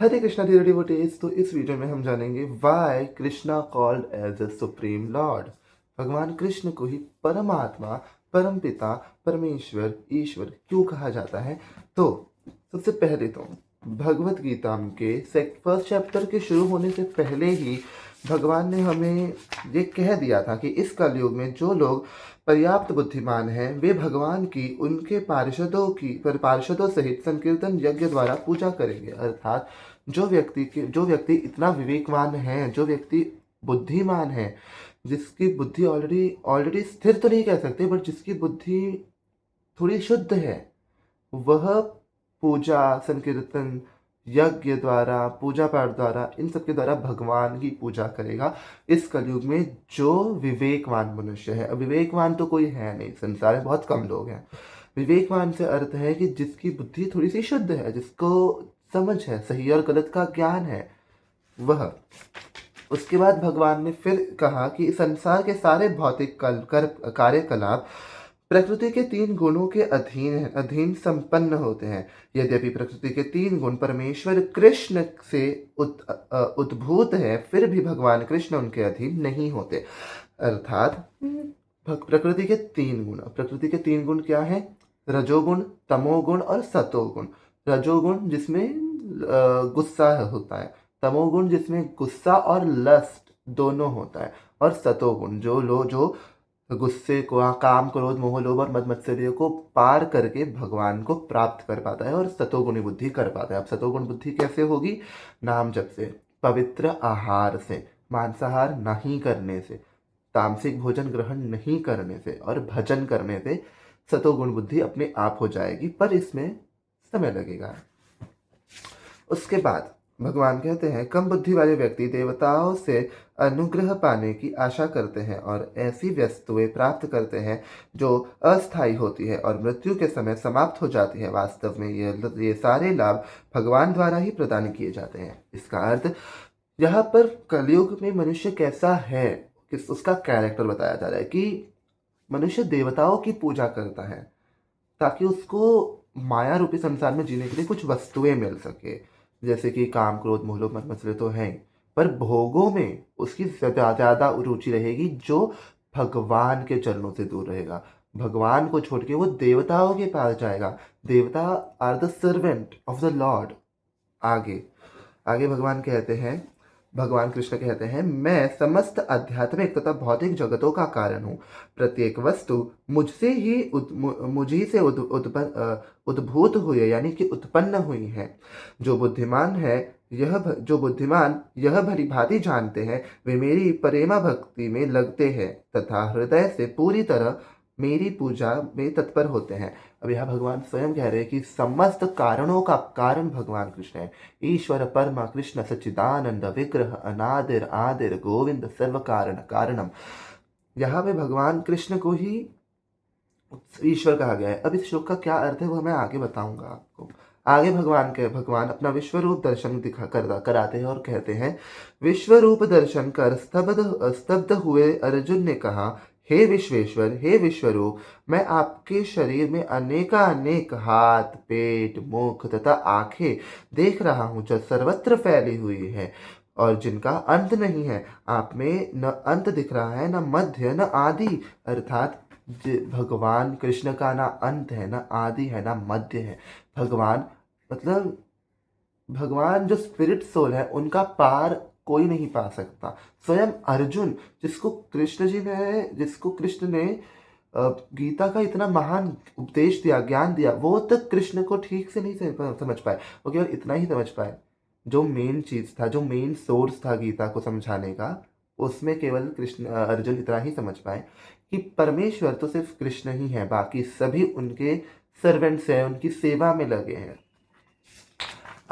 हरे Krishna dear devotees. तो इस video में हम जानेंगे why Krishna called as a supreme lord. भगवान कृष्ण को ही परमात्मा, परम पिता, परमेश्वर, ईश्वर क्यों कहा जाता है। तो सबसे पहले तो भगवत गीता के फर्स्ट चैप्टर के शुरू होने से पहले ही भगवान ने हमें ये कह दिया था कि इस कलयुग में जो लोग पर्याप्त बुद्धिमान हैं वे भगवान की उनके पार्षदों सहित संकीर्तन यज्ञ द्वारा पूजा करेंगे। अर्थात जो व्यक्ति इतना विवेकवान है, जो व्यक्ति बुद्धिमान है, जिसकी बुद्धि ऑलरेडी ऑलरेडी स्थिर तो नहीं कह सकते, बट जिसकी बुद्धि थोड़ी शुद्ध है, वह पूजा, संकीर्तन, यज्ञ द्वारा, पूजा पाठ द्वारा, इन सब के द्वारा भगवान की पूजा करेगा। इस कलयुग में जो विवेकवान मनुष्य है, विवेकवान तो कोई है नहीं, संसार में बहुत कम लोग हैं। विवेकवान से अर्थ है कि जिसकी बुद्धि थोड़ी सी शुद्ध है, जिसको समझ है, सही और गलत का ज्ञान है, वह। उसके बाद भगवान ने फिर कहा कि संसार के सारे भौतिक कार्यकलाप प्रकृति के तीन गुणों के अधीन संपन्न होते हैं। यद्यपि प्रकृति के तीन गुण परमेश्वर कृष्ण से उद्भूत है, फिर भी भगवान कृष्ण उनके अधीन नहीं होते। अर्थात प्रकृति के तीन गुण क्या है? रजोगुण, तमोगुण और सतोगुण। रजोगुण जिसमें गुस्सा होता है, तमोगुण जिसमें गुस्सा और लस्ट दोनों होता है, और सतोगुण जो गुस्से को, काम, क्रोध, मोह, लोभ और मद मत्सर्य को पार करके भगवान को प्राप्त कर पाता है और सतोगुणी बुद्धि कर पाता है। अब सतोगुण बुद्धि कैसे होगी? नाम जप से, पवित्र आहार से, मांसाहार नहीं करने से, तामसिक भोजन ग्रहण नहीं करने से और भजन करने से सतोगुण बुद्धि अपने आप हो जाएगी, पर इसमें समय लगेगा। उसके बाद भगवान कहते हैं, कम बुद्धि वाले व्यक्ति देवताओं से अनुग्रह पाने की आशा करते हैं और ऐसी वस्तुएं प्राप्त करते हैं जो अस्थायी होती है और मृत्यु के समय समाप्त हो जाती है। वास्तव में ये सारे लाभ भगवान द्वारा ही प्रदान किए जाते हैं। इसका अर्थ यहाँ पर कलयुग में मनुष्य कैसा है, किस उसका कैरेक्टर बताया जा रहा है कि मनुष्य देवताओं की पूजा करता है ताकि उसको माया रूपी संसार में जीने के लिए कुछ वस्तुएं मिल सके, जैसे कि काम, क्रोध, मोह, लोभ, मद मत्सर्य तो हैं, पर भोगों में उसकी ज़्यादा रुचि रहेगी जो भगवान के चरणों से दूर रहेगा। भगवान को छोड़ के वो देवताओं के पास जाएगा। देवता are the servant of the lord. आगे आगे भगवान कृष्ण कहते हैं, मैं समस्त आध्यात्मिक तथा भौतिक जगतों का कारण हूँ। प्रत्येक वस्तु मुझी से उद्भूत हुई है, यानी कि उत्पन्न हुई है। जो बुद्धिमान यह भली भांति जानते हैं, वे मेरी प्रेमा भक्ति में लगते हैं तथा हृदय से पूरी तरह मेरी पूजा में तत्पर होते हैं। अब यह भगवान स्वयं कह रहे हैं कि समस्त कारणों का कारण भगवान कृष्ण है। ईश्वर परमा कृष्ण सच्चिदानंद विग्रह अनादिर आदिर गोविंद सर्व कारण कारणम। यहाँ पे भगवान कृष्ण को ही ईश्वर कहा गया है। अब इस श्लोक का क्या अर्थ है वो मैं आगे बताऊंगा आपको। आगे भगवान अपना विश्व रूप दर्शन कराते हैं और कहते हैं, विश्व रूप दर्शन कर स्तब्ध हुए अर्जुन ने कहा, हे विश्वेश्वर, हे विश्वरूप, मैं आपके शरीर में अनेक हाथ, पेट, मुख तथा आंखें देख रहा हूँ जो सर्वत्र फैली हुई है और जिनका अंत नहीं है। आप में न अंत दिख रहा है, न मध्य, न आदि। अर्थात भगवान कृष्ण का ना अंत है, ना आदि है, ना मध्य है। भगवान मतलब भगवान जो स्पिरिट सोल है, उनका पार कोई नहीं पा सकता। स्वयं अर्जुन, जिसको कृष्ण ने गीता का इतना महान उपदेश दिया, ज्ञान दिया, वो तक कृष्ण को ठीक से नहीं समझ पाए। वो केवल इतना ही समझ पाए, जो मेन चीज था, जो मेन सोर्स था गीता को समझाने का, उसमें केवल अर्जुन इतना ही समझ पाए कि परमेश्वर तो सिर्फ कृष्ण ही है, बाकी सभी उनके सर्वेंट्स हैं, उनकी सेवा में लगे हैं।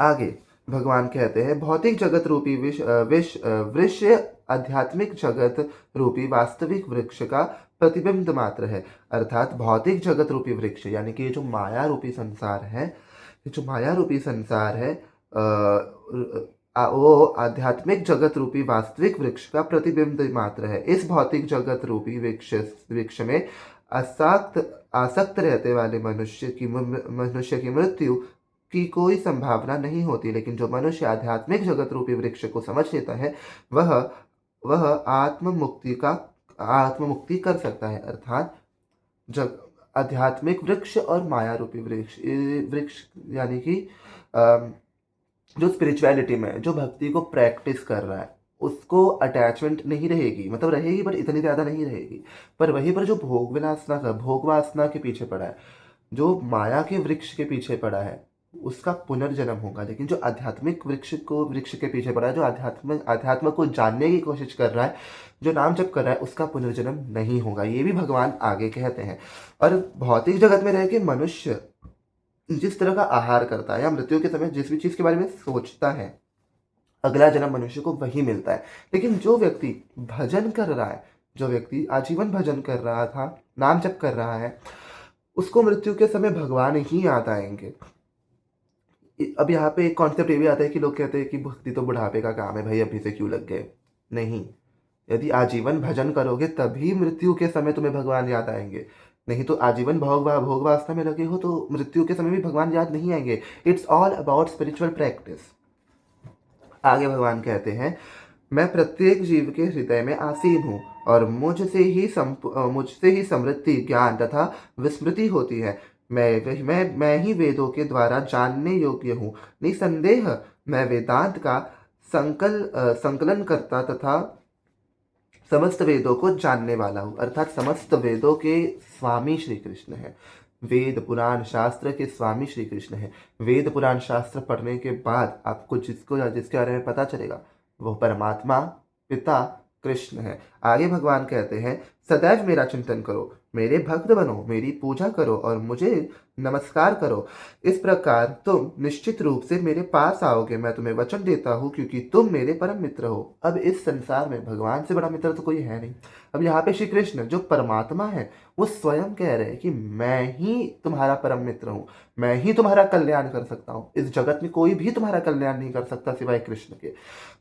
आगे भगवान कहते हैं, भौतिक जगत रूपी वृक्ष आध्यात्मिक जगत रूपी वास्तविक वृक्ष का प्रतिबिंब मात्र है। अर्थात भौतिक जगत रूपी वृक्ष यानी कि ये जो माया रूपी संसार है, वो आध्यात्मिक जगत रूपी वास्तविक वृक्ष का प्रतिबिंब मात्र है। इस भौतिक जगत रूपी वृक्ष में आसक्त रहते वाले मनुष्य की मृत्यु की कोई संभावना नहीं होती, लेकिन जो मनुष्य आध्यात्मिक जगत रूपी वृक्ष को समझ लेता है वह वह आत्ममुक्ति कर सकता है। अर्थात जब आध्यात्मिक वृक्ष और माया रूपी वृक्ष, ये वृक्ष यानी कि अम, जो स्पिरिचुअलिटी में जो भक्ति को प्रैक्टिस कर रहा है उसको अटैचमेंट नहीं रहेगी, मतलब रहेगी बट इतनी ज़्यादा नहीं रहेगी। पर वहीं पर जो भोग वासना के पीछे पड़ा है, जो माया के वृक्ष के पीछे पड़ा है, उसका पुनर्जन्म होगा। लेकिन जो आध्यात्मिक वृक्ष के पीछे पड़ा है, जो अध्यात्म को जानने की कोशिश कर रहा है, जो नाम जप कर रहा है, उसका पुनर्जन्म नहीं होगा। ये भी भगवान आगे कहते हैं। और भौतिक जगत में रह के मनुष्य जिस तरह का आहार करता है या मृत्यु के समय जिस भी चीज़ के बारे में सोचता है, अगला जन्म मनुष्य को वही मिलता है। लेकिन जो व्यक्ति भजन कर रहा है, जो व्यक्ति आजीवन भजन कर रहा था, नाम जप कर रहा है, उसको मृत्यु के समय भगवान ही याद आएंगे। अब यहाँ पे एक कॉन्सेप्ट ये भी आता है कि लोग कहते हैं कि भक्ति तो बुढ़ापे का काम है, भाई अभी से क्यों लग गए। नहीं, यदि आजीवन भजन करोगे तभी मृत्यु के समय तुम्हें भगवान याद आएंगे। नहीं तो आजीवन भोग वासना में लगे हो तो मृत्यु के समय भी भगवान याद नहीं आएंगे। It's all about spiritual practice. आगे भगवान कहते हैं, मैं प्रत्येक जीव के हृदय में आसीन हूँ और मुझसे ही समृद्धि, ज्ञान तथा विस्मृति होती है। मैं ही वेदों के द्वारा जानने योग्य हूँ। निसंदेह मैं वेदांत का संकलन करता तथा समस्त वेदों को जानने वाला हूँ। अर्थात समस्त वेदों के स्वामी श्री कृष्ण है। वेद पुराण शास्त्र के स्वामी श्री कृष्ण है। वेद पुराण शास्त्र पढ़ने के बाद आपको जिसके बारे में पता चलेगा वो परमात्मा पिता कृष्ण है। आगे भगवान कहते हैं, सदैव मेरा चिंतन करो, मेरे भक्त बनो, मेरी पूजा करो और मुझे नमस्कार करो। इस प्रकार तुम निश्चित रूप से मेरे पास आओगे। मैं तुम्हें वचन देता हूँ क्योंकि तुम मेरे परम मित्र हो। अब इस संसार में भगवान से बड़ा मित्र तो कोई है नहीं। अब यहाँ पे श्री कृष्ण जो परमात्मा है वो स्वयं कह रहे हैं कि मैं ही तुम्हारा परम मित्र हूँ, मैं ही तुम्हारा कल्याण कर सकता हूँ। इस जगत में कोई भी तुम्हारा कल्याण नहीं कर सकता सिवाय कृष्ण के।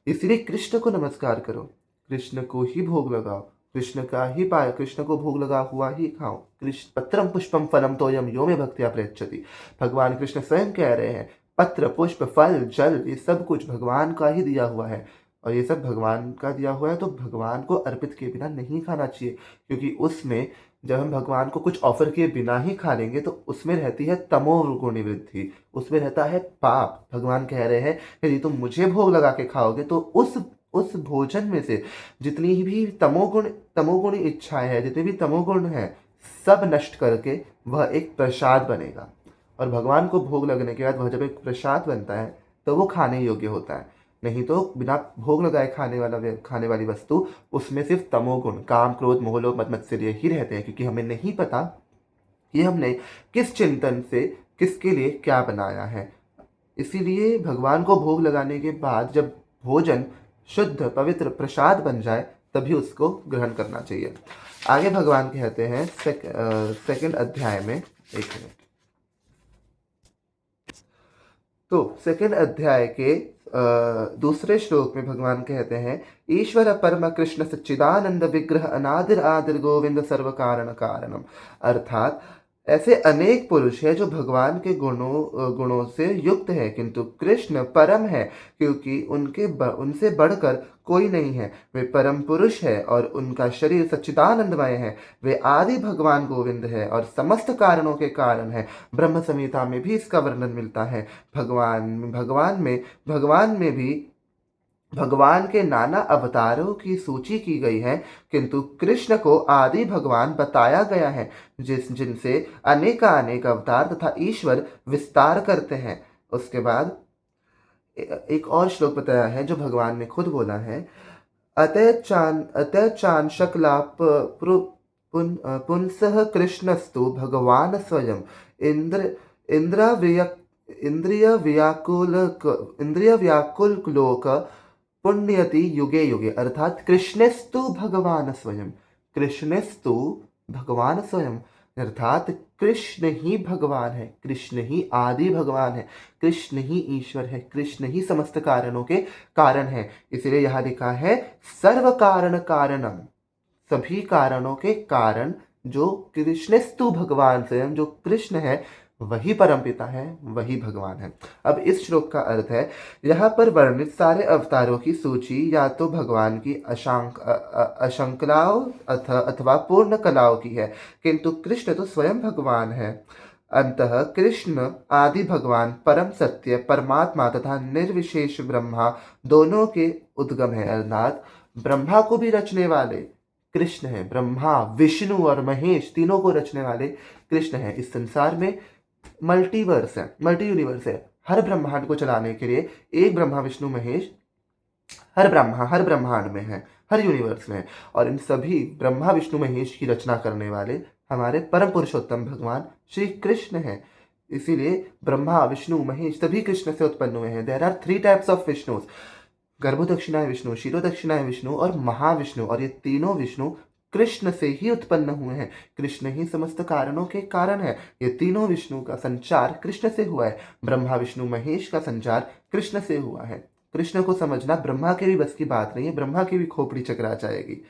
इसलिए कृष्ण को नमस्कार करो, कृष्ण को ही भोग लगाओ, कृष्ण का ही पाए, कृष्ण को भोग लगा हुआ ही खाओ। कृष्ण पत्रम पुष्पम फलम तोयम यो में भक्त्या प्रयच्छति। भगवान कृष्ण स्वयं कह रहे हैं, पत्र पुष्प फल जल ये सब कुछ भगवान का ही दिया हुआ है और ये सब भगवान का दिया हुआ है तो भगवान को अर्पित किए बिना नहीं खाना चाहिए। क्योंकि उसमें जब हम भगवान को कुछ ऑफर किए बिना ही खा लेंगे तो उसमें रहती है तमोगुणी वृद्धि, उसमें रहता है पाप। भगवान कह रहे हैं यदि तुम मुझे भोग लगा के खाओगे तो उस भोजन में से जितनी भी तमोगुणी इच्छाएं है, जितने भी तमोगुण है, सब नष्ट करके वह एक प्रसाद बनेगा। और भगवान को भोग लगने के बाद वह जब एक प्रसाद बनता है तो वो खाने योग्य होता है। नहीं तो बिना भोग लगाए खाने वाली वस्तु, उसमें सिर्फ तमोगुण काम क्रोध मोह लोभ मद मत्सर्य ही रहते हैं। क्योंकि हमें नहीं पता कि हमने किस चिंतन से किसके लिए क्या बनाया है। इसीलिए भगवान को भोग लगाने के बाद जब भोजन शुद्ध पवित्र प्रसाद बन जाए तभी उसको ग्रहण करना चाहिए। आगे भगवान कहते हैं सेकंड अध्याय में, एक मिनट, तो सेकंड अध्याय के दूसरे श्लोक में भगवान कहते हैं, ईश्वर परम कृष्ण सच्चिदानंद विग्रह अनादिर आदिर गोविंद सर्व कारण कारणम। अर्थात ऐसे अनेक पुरुष हैं जो भगवान के गुणों से युक्त है, किंतु कृष्ण परम है क्योंकि उनसे बढ़कर कोई नहीं है। वे परम पुरुष है और उनका शरीर सच्चिदानंदमय है। वे आदि भगवान गोविंद है और समस्त कारणों के कारण है। ब्रह्म संहिता में भी इसका वर्णन मिलता है। भगवान में भी भगवान के नाना अवतारों की सूची की गई है, किंतु कृष्ण को आदि भगवान बताया गया है जिनसे अनेक अवतार तथा ईश्वर विस्तार करते हैं। उसके बाद एक और श्लोक बताया है जो भगवान ने खुद बोला है, अतः चान शकला पुंसः कृष्णस्तु भगवान स्वयं इंद्रिय व्याकुल लोक पुण्यति युगे युगे। अर्थात कृष्णस्तु भगवान स्वयं, कृष्णस्तु भगवान स्वयं, अर्थात कृष्ण ही भगवान है, कृष्ण ही आदि भगवान है, कृष्ण ही ईश्वर है, कृष्ण ही समस्त कारणों के कारण है। इसलिए यहाँ लिखा है सर्व कारण कारणम, सभी कारणों के कारण जो कृष्णस्तु भगवान स्वयं, जो कृष्ण है वही परमपिता है, वही भगवान है। अब इस श्लोक का अर्थ है, यहाँ पर वर्णित सारे अवतारों की सूची या तो भगवान की अशंकलाओं अथवा पूर्ण कलाओं की है, किंतु कृष्ण तो स्वयं भगवान है। अतः कृष्ण आदि भगवान, परम सत्य परमात्मा तथा निर्विशेष ब्रह्मा दोनों के उद्गम है। अर्थात ब्रह्मा को भी रचने वाले कृष्ण है। ब्रह्मा, विष्णु और महेश तीनों को रचने वाले कृष्ण है। इस संसार में मल्टीवर्स है, मल्टी यूनिवर्स है। हर ब्रह्मांड को चलाने के लिए एक ब्रह्मा विष्णु महेश हर ब्रह्मांड में है, हर यूनिवर्स में है। और इन सभी ब्रह्मा विष्णु महेश की रचना करने वाले हमारे परम पुरुषोत्तम भगवान श्री कृष्ण है। इसीलिए ब्रह्मा विष्णु महेश सभी कृष्ण से उत्पन्न हुए हैं। There are 3 types of Vishnus, Garbhodakshayi Vishnu, Kshirodakshayi Vishnu और महाविष्णु। और ये तीनों विष्णु कृष्ण से ही उत्पन्न हुए हैं। कृष्ण ही समस्त कारणों के कारण है। ये तीनों विष्णु का संचार कृष्ण से हुआ है। ब्रह्मा विष्णु महेश का संचार कृष्ण से हुआ है। कृष्ण को समझना ब्रह्मा के भी बस की बात नहीं है, ब्रह्मा की भी खोपड़ी चकरा जाएगी।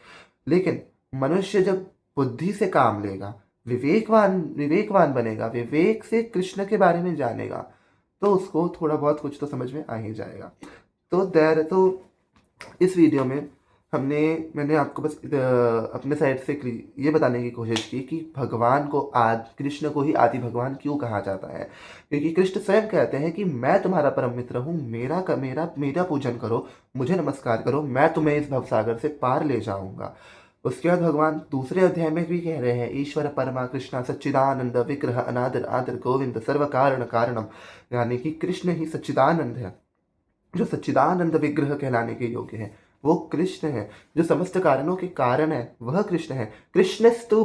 लेकिन मनुष्य जब बुद्धि से काम लेगा, विवेकवान बनेगा, विवेक से कृष्ण के बारे में जानेगा, तो उसको थोड़ा बहुत कुछ तो समझ में आ ही जाएगा। तो इस वीडियो में मैंने आपको बस अपने साइड से ये बताने की कोशिश की कि भगवान को कृष्ण को ही आदि भगवान क्यों कहा जाता है। क्योंकि कृष्ण स्वयं कहते हैं कि मैं तुम्हारा परम मित्र हूँ, मेरा पूजन करो, मुझे नमस्कार करो, मैं तुम्हें इस भवसागर से पार ले जाऊंगा। उसके बाद भगवान दूसरे अध्याय में भी कह रहे हैं, ईश्वर परमा कृष्ण सच्चिदानंद विग्रह अनादर आदर गोविंद सर्व कारण कारणम। यानी कि कृष्ण ही सच्चिदानंद है, जो सच्चिदानंद विग्रह कहलाने के योग्य है वो कृष्ण है। जो समस्त कारणों के कारण है वह कृष्ण है। कृष्णस्तु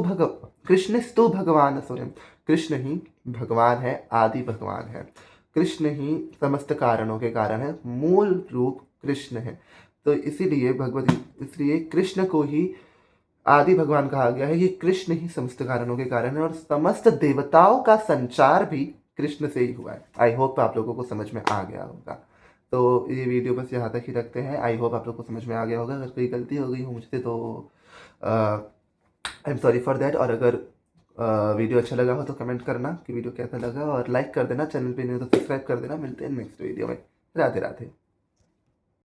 भगवान स्वयं। कृष्ण ही भगवान है, आदि भगवान है। कृष्ण ही समस्त कारणों के कारण है, मूल रूप कृष्ण है। तो इसलिए कृष्ण को ही आदि भगवान कहा गया है। ये कृष्ण ही समस्त कारणों के कारण है और समस्त देवताओं का संचार भी कृष्ण से ही हुआ है। आई होप आप लोगों को समझ में आ गया होगा। तो ये वीडियो बस यहाँ तक ही रखते हैं। आई होप आप लोग को समझ में आ गया होगा। अगर कोई गलती हो गई हो मुझसे तो I am sorry for that. और अगर वीडियो अच्छा लगा हो तो कमेंट करना कि वीडियो कैसा लगा, और लाइक कर देना। चैनल पे नहीं हो तो सब्सक्राइब कर देना। मिलते हैं नेक्स्ट वीडियो में। राधे राधे।